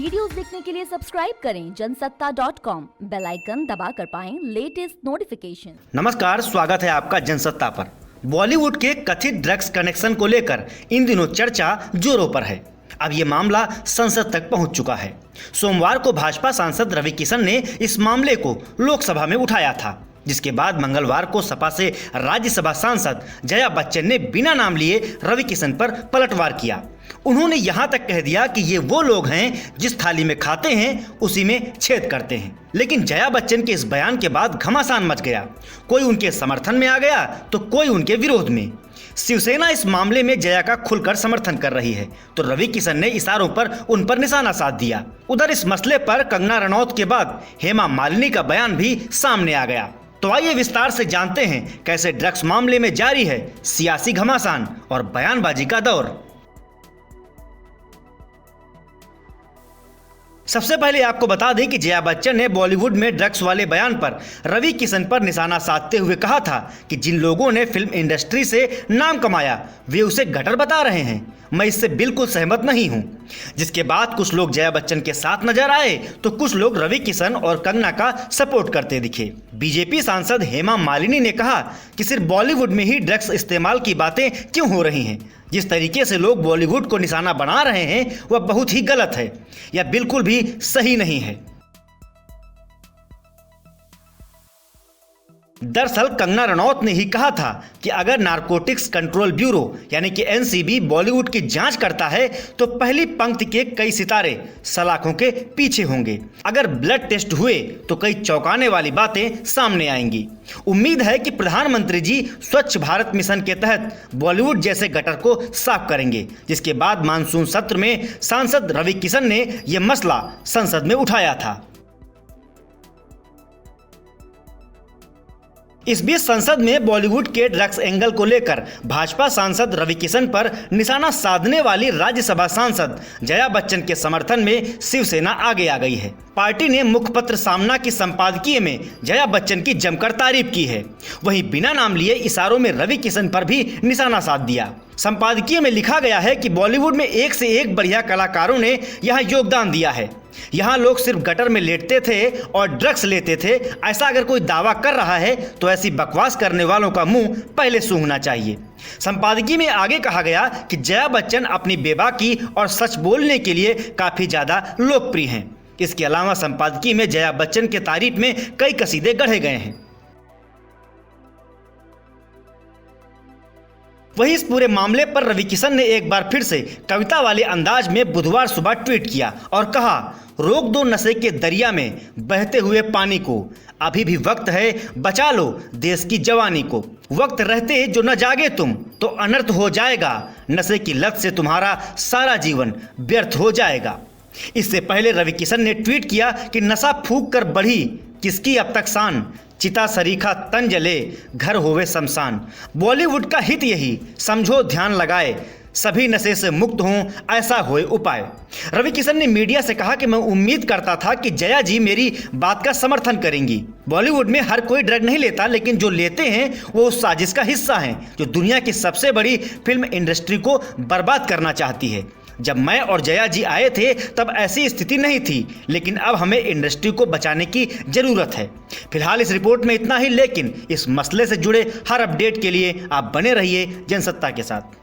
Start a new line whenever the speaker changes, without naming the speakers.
Videos देखने के लिए सब्सक्राइब करें जनसत्ता.com, बेल आइकन दबाकर पाएं लेटेस्ट नोटिफिकेशन।
नमस्कार, स्वागत है आपका जनसत्ता पर। बॉलीवुड के कथित ड्रग्स कनेक्शन को लेकर इन दिनों चर्चा जोरों पर है। अब ये मामला संसद तक पहुंच चुका है। सोमवार को भाजपा सांसद रवि किशन ने इस मामले को लोकसभा में उठाया था, जिसके बाद मंगलवार को सपा से राज्यसभा सांसद जया बच्चन ने बिना नाम लिए रवि किशन पर पलटवार किया। उन्होंने यहां तक कह दिया कि ये वो लोग हैं जिस थाली में खाते हैं उसी में छेद करते हैं। लेकिन जया बच्चन के इस बयान के बाद घमासान मच गया। कोई उनके समर्थन में आ गया तो कोई उनके विरोध में। शिवसेना इस मामले में जया का खुलकर समर्थन कर रही है, तो रवि किशन ने इशारों पर उन पर निशाना साध दिया। उधर इस मसले पर कंगना रनौत के बाद हेमा मालिनी का बयान भी सामने आ गया। तो आइए विस्तार से जानते हैं कैसे ड्रग्स मामले में जारी है सियासी घमासान और बयानबाजी का दौर। सबसे पहले आपको बता दें कि जया बच्चन ने बॉलीवुड में ड्रग्स वाले बयान पर रवि किशन पर निशाना साधते हुए कहा था कि जिन लोगों ने फिल्म इंडस्ट्री से नाम कमाया वे उसे गटर बता रहे हैं। मैं इससे बिल्कुल सहमत नहीं हूं। जिसके बाद कुछ लोग जया बच्चन के साथ नजर आए तो कुछ लोग रवि किशन और कंगना का सपोर्ट करते दिखे। बीजेपी सांसद हेमा मालिनी ने कहा कि सिर्फ बॉलीवुड में ही ड्रग्स इस्तेमाल की बातें क्यों हो रही हैं। जिस तरीके से लोग बॉलीवुड को निशाना बना रहे हैं वह बहुत ही गलत है, यह बिल्कुल भी सही नहीं है। दरअसल कंगना रनौत ने ही कहा था कि अगर नारकोटिक्स कंट्रोल ब्यूरो यानी कि एनसीबी बॉलीवुड की जांच करता है तो पहली पंक्ति के कई सितारे सलाखों के पीछे होंगे। अगर ब्लड टेस्ट हुए तो कई चौंकाने वाली बातें सामने आएंगी। उम्मीद है कि प्रधानमंत्री जी स्वच्छ भारत मिशन के तहत बॉलीवुड जैसे गटर को साफ करेंगे, जिसके बाद मानसून सत्र में सांसद रवि किशन ने यह मसला संसद में उठाया था। इस बीच संसद में बॉलीवुड के ड्रग्स एंगल को लेकर भाजपा सांसद रवि किशन पर निशाना साधने वाली राज्यसभा सांसद जया बच्चन के समर्थन में शिवसेना आगे आ गई है। पार्टी ने मुखपत्र सामना की संपादकीय में जया बच्चन की जमकर तारीफ की है। वहीं बिना नाम लिए इशारों में रवि किशन पर भी निशाना साध दिया। संपादकीय में लिखा गया है कि बॉलीवुड में एक से एक बढ़िया कलाकारों ने यहाँ योगदान दिया है। यहाँ लोग सिर्फ गटर में लेटते थे और ड्रग्स लेते थे। ऐसा अगर कोई दावा कर रहा है तो ऐसी बकवास करने वालों का मुंह पहले सूंघना चाहिए। संपादकीय में आगे कहा गया कि जया बच्चन अपनी बेबाकी और सच बोलने के लिए काफी ज्यादा लोकप्रिय हैं। इसके अलावा संपादकीय में जया बच्चन के तारीफ में कई कसीदे गढ़े गए हैं। वहीं इस पूरे मामले पर रवि किशन ने एक बार फिर से कविता वाले अंदाज में बुधवार सुबह ट्वीट किया और कहा, रोक दो नशे के दरिया में बहते हुए पानी को, अभी भी वक्त है, बचा लो देश की जवानी को। वक्त रहते जो न जागे तुम तो अनर्थ हो जाएगा, नशे की लत से तुम्हारा सारा जीवन व्यर्थ हो जाएगा। इससे पहले रवि किशन ने ट्वीट किया कि नशा फूंक कर बढ़ी किसकी अब तक शान, चिता सरीखा तन जले घर होवे शमशान। बॉलीवुड का हित यही, समझो ध्यान लगाए, सभी नशे से मुक्त हों ऐसा होए उपाय। रवि किशन ने मीडिया से कहा कि मैं उम्मीद करता था कि जया जी मेरी बात का समर्थन करेंगी। बॉलीवुड में हर कोई ड्रग नहीं लेता, लेकिन जो लेते हैं वो उस साजिश का हिस्सा हैं जो दुनिया की सबसे बड़ी फिल्म इंडस्ट्री को बर्बाद करना चाहती है। जब मैं और जया जी आए थे तब ऐसी स्थिति नहीं थी, लेकिन अब हमें इंडस्ट्री को बचाने की जरूरत है। फिलहाल इस रिपोर्ट में इतना ही, लेकिन इस मसले से जुड़े हर अपडेट के लिए आप बने रहिए जनसत्ता के साथ।